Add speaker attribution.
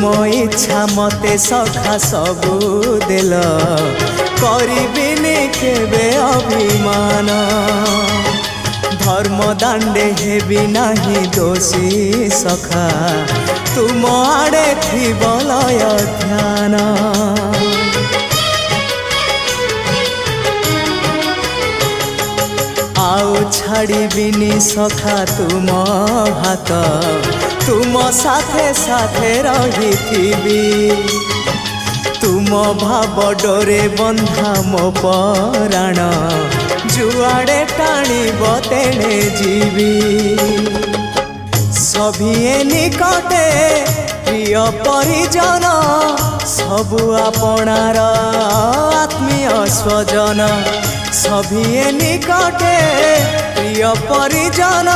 Speaker 1: इच्छा मते सखा सबू देल करिबिनी केबे अभिमान धर्म दांडे हेबी नाही दोषी सखा तुम आड़े थी बलय ध्यान आउ छाड़िबिनी सखा तुम हाथ तुम साथे साथे रही तुम भाव डोरे बंधा मो पराण जुआड़े टाणीब तेणे जीवी सभिए निकटे प्रिय परिजन सबु आपणार आत्मीय स्वजन सभिए निकटे प्रिय परिजन